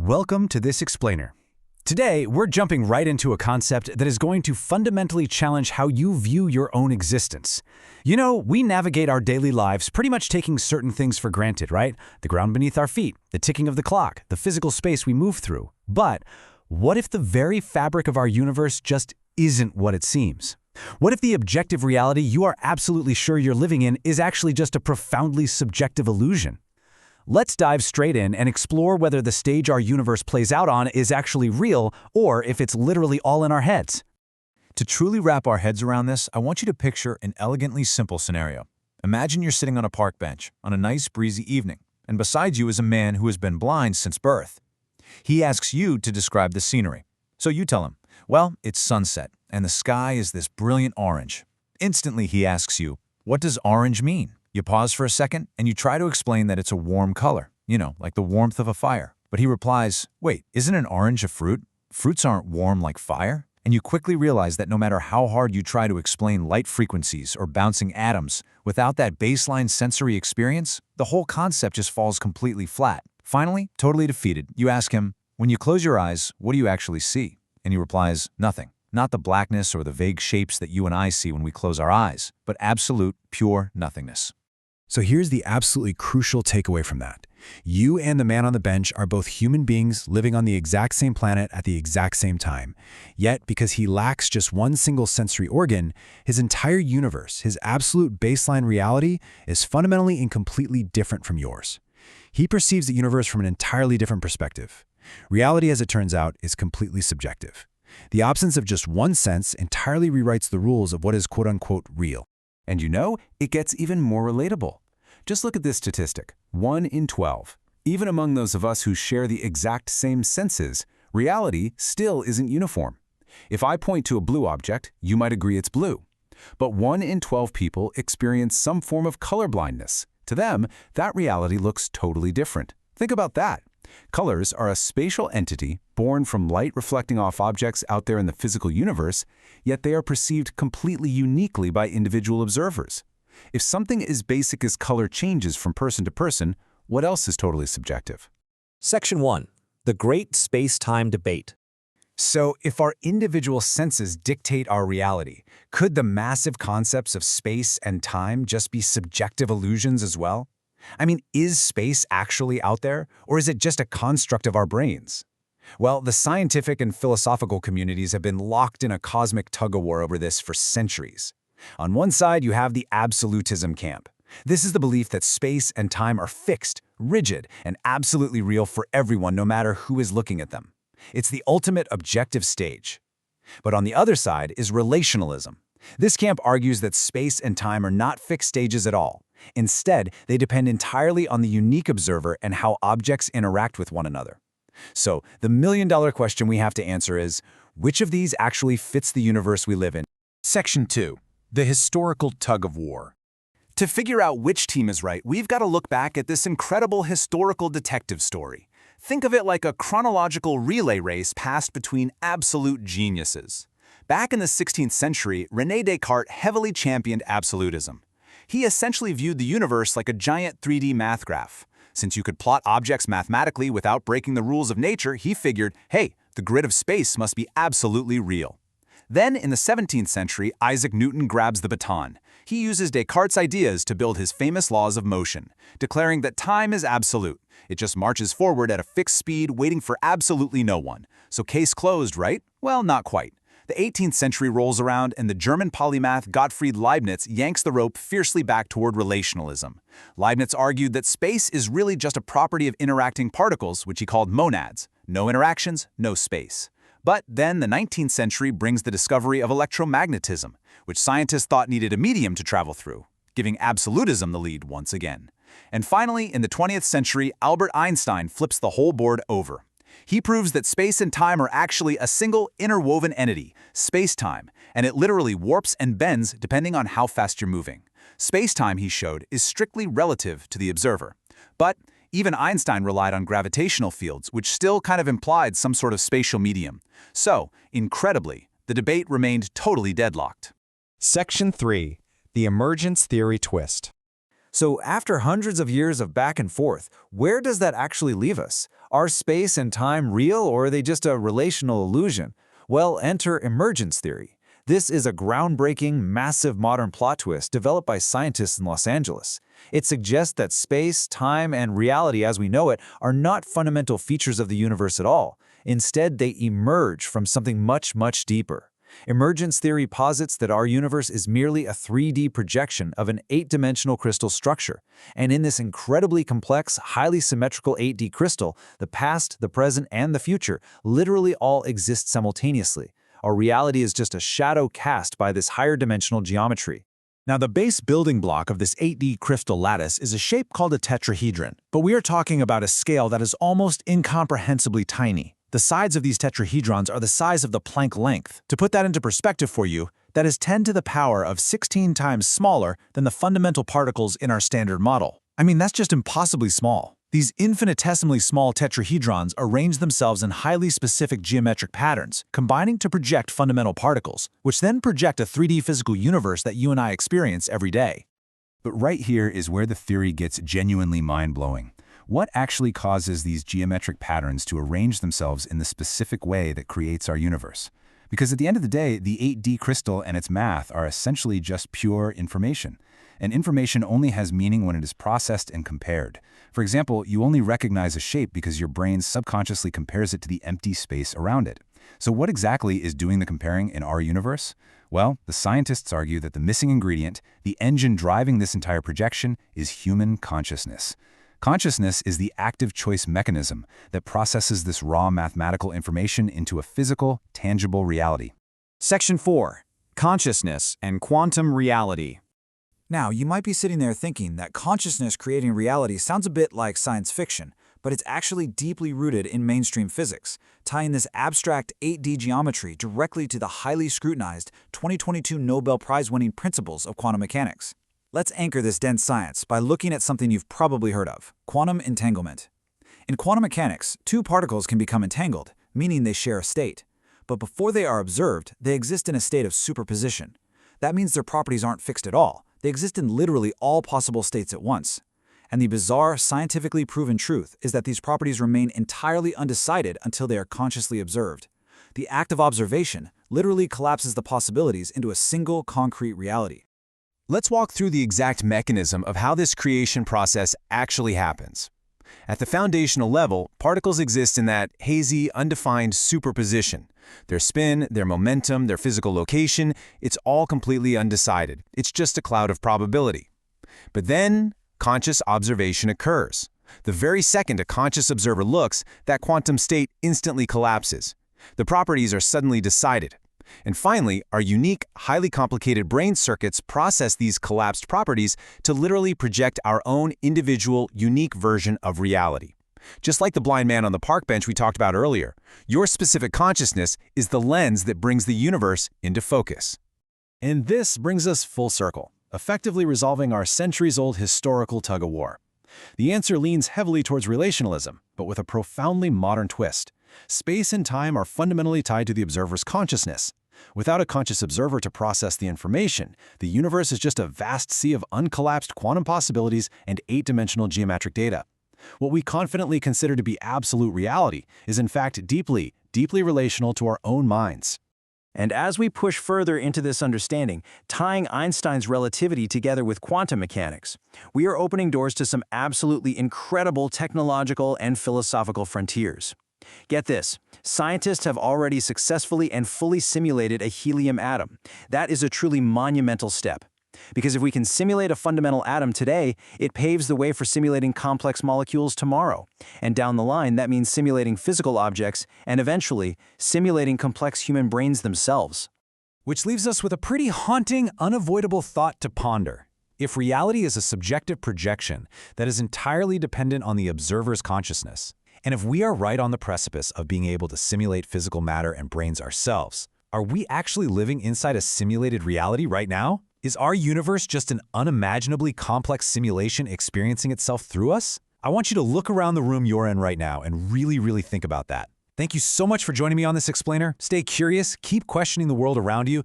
Welcome to This Explainer. Today, we're jumping right into a concept that is going to fundamentally challenge how you view your own existence. You know, we navigate our daily lives pretty much taking certain things for granted, right? The ground beneath our feet, the ticking of the clock, the physical space we move through. But what if the very fabric of our universe just isn't what it seems? What if the objective reality you are absolutely sure you're living in is actually just a profoundly subjective illusion? Let's dive straight in and explore whether the stage our universe plays out on is actually real or if it's literally all in our heads. To truly wrap our heads around this, I want you to picture an elegantly simple scenario. Imagine you're sitting on a park bench on a nice breezy evening, and beside you is a man who has been blind since birth. He asks you to describe the scenery. So you tell him, well, it's sunset, and the sky is this brilliant orange. Instantly he asks you, what does orange mean? You pause for a second, and you try to explain that it's a warm color, like the warmth of a fire. But he replies, wait, isn't an orange a fruit? Fruits aren't warm like fire? And you quickly realize that no matter how hard you try to explain light frequencies or bouncing atoms, without that baseline sensory experience, the whole concept just falls completely flat. Finally, totally defeated, you ask him, when you close your eyes, what do you actually see? And he replies, nothing. Not the blackness or the vague shapes that you and I see when we close our eyes, but absolute, pure nothingness. So here's the absolutely crucial takeaway from that. You and the man on the bench are both human beings living on the exact same planet at the exact same time. Yet, because he lacks just one single sensory organ, his entire universe, his absolute baseline reality, is fundamentally and completely different from yours. He perceives the universe from an entirely different perspective. Reality, as it turns out, is completely subjective. The absence of just one sense entirely rewrites the rules of what is quote-unquote real. And it gets even more relatable. Just look at this statistic, 1 in 12. Even among those of us who share the exact same senses, reality still isn't uniform. If I point to a blue object, you might agree it's blue. But 1 in 12 people experience some form of color blindness. To them, that reality looks totally different. Think about that. Colors are a spatial entity born from light reflecting off objects out there in the physical universe, yet they are perceived completely uniquely by individual observers. If something as basic as color changes from person to person, what else is totally subjective? Section 1. The Great Space-Time Debate. So, if our individual senses dictate our reality, could the massive concepts of space and time just be subjective illusions as well? I mean, is space actually out there, or is it just a construct of our brains? Well, the scientific and philosophical communities have been locked in a cosmic tug-of-war over this for centuries. On one side, you have the absolutism camp. This is the belief that space and time are fixed, rigid, and absolutely real for everyone, no matter who is looking at them. It's the ultimate objective stage. But on the other side is relationalism. This camp argues that space and time are not fixed stages at all. Instead, they depend entirely on the unique observer and how objects interact with one another. So, the million-dollar question we have to answer is, which of these actually fits the universe we live in? Section 2. The Historical Tug-of-War. To figure out which team is right, we've got to look back at this incredible historical detective story. Think of it like a chronological relay race passed between absolute geniuses. Back in the 16th century, René Descartes heavily championed absolutism. He essentially viewed the universe like a giant 3D math graph. Since you could plot objects mathematically without breaking the rules of nature, he figured, hey, the grid of space must be absolutely real. Then, in the 17th century, Isaac Newton grabs the baton. He uses Descartes' ideas to build his famous laws of motion, declaring that time is absolute. It just marches forward at a fixed speed, waiting for absolutely no one. So case closed, right? Well, not quite. The 18th century rolls around, and the German polymath Gottfried Leibniz yanks the rope fiercely back toward relationalism. Leibniz argued that space is really just a property of interacting particles, which he called monads. No interactions, no space. But then the 19th century brings the discovery of electromagnetism, which scientists thought needed a medium to travel through, giving absolutism the lead once again. And finally, in the 20th century, Albert Einstein flips the whole board over. He proves that space and time are actually a single interwoven entity, space-time, and it literally warps and bends depending on how fast you're moving. Space-time, he showed, is strictly relative to the observer. But even Einstein relied on gravitational fields, which still kind of implied some sort of spatial medium. So, incredibly, the debate remained totally deadlocked. Section 3. The Emergence Theory Twist. So after hundreds of years of back and forth, where does that actually leave us? Are space and time real, or are they just a relational illusion? Well, enter emergence theory. This is a groundbreaking, massive modern plot twist developed by scientists in Los Angeles. It suggests that space, time, and reality as we know it are not fundamental features of the universe at all. Instead, they emerge from something much, much deeper. Emergence theory posits that our universe is merely a 3D projection of an 8-dimensional crystal structure. And in this incredibly complex, highly symmetrical 8D crystal, the past, the present, and the future literally all exist simultaneously. Our reality is just a shadow cast by this higher dimensional geometry. Now, the base building block of this 8D crystal lattice is a shape called a tetrahedron, but we are talking about a scale that is almost incomprehensibly tiny. The sides of these tetrahedrons are the size of the Planck length. To put that into perspective for you, that is 10 to the power of 16 times smaller than the fundamental particles in our standard model. I mean, that's just impossibly small. These infinitesimally small tetrahedrons arrange themselves in highly specific geometric patterns, combining to project fundamental particles, which then project a 3D physical universe that you and I experience every day. But right here is where the theory gets genuinely mind-blowing. What actually causes these geometric patterns to arrange themselves in the specific way that creates our universe? Because at the end of the day, the 8D crystal and its math are essentially just pure information. And information only has meaning when it is processed and compared. For example, you only recognize a shape because your brain subconsciously compares it to the empty space around it. So what exactly is doing the comparing in our universe? Well, the scientists argue that the missing ingredient, the engine driving this entire projection, is human consciousness. Consciousness is the active choice mechanism that processes this raw mathematical information into a physical, tangible reality. Section 4. Consciousness and quantum reality. Now, you might be sitting there thinking that consciousness creating reality sounds a bit like science fiction, but it's actually deeply rooted in mainstream physics, tying this abstract 8D geometry directly to the highly scrutinized 2022 Nobel Prize-winning principles of quantum mechanics. Let's anchor this dense science by looking at something you've probably heard of: quantum entanglement. In quantum mechanics, two particles can become entangled, meaning they share a state. But before they are observed, they exist in a state of superposition. That means their properties aren't fixed at all. They exist in literally all possible states at once. And the bizarre, scientifically proven truth is that these properties remain entirely undecided until they are consciously observed. The act of observation literally collapses the possibilities into a single concrete reality. Let's walk through the exact mechanism of how this creation process actually happens. At the foundational level, particles exist in that hazy, undefined superposition. Their spin, their momentum, their physical location, it's all completely undecided. It's just a cloud of probability. But then, conscious observation occurs. The very second a conscious observer looks, that quantum state instantly collapses. The properties are suddenly decided. And finally, our unique, highly complicated brain circuits process these collapsed properties to literally project our own individual, unique version of reality. Just like the blind man on the park bench we talked about earlier, your specific consciousness is the lens that brings the universe into focus. And this brings us full circle, effectively resolving our centuries-old historical tug-of-war. The answer leans heavily towards relationalism, but with a profoundly modern twist. Space and time are fundamentally tied to the observer's consciousness. Without a conscious observer to process the information, the universe is just a vast sea of uncollapsed quantum possibilities and 8-dimensional geometric data. What we confidently consider to be absolute reality is in fact deeply, deeply relational to our own minds. And as we push further into this understanding, tying Einstein's relativity together with quantum mechanics, we are opening doors to some absolutely incredible technological and philosophical frontiers. Get this, scientists have already successfully and fully simulated a helium atom. That is a truly monumental step. Because if we can simulate a fundamental atom today, it paves the way for simulating complex molecules tomorrow. And down the line, that means simulating physical objects and eventually simulating complex human brains themselves. Which leaves us with a pretty haunting, unavoidable thought to ponder. If reality is a subjective projection that is entirely dependent on the observer's consciousness, and if we are right on the precipice of being able to simulate physical matter and brains ourselves, are we actually living inside a simulated reality right now? Is our universe just an unimaginably complex simulation experiencing itself through us? I want you to look around the room you're in right now and really think about that. Thank you so much for joining me on this explainer. Stay curious, keep questioning the world around you, and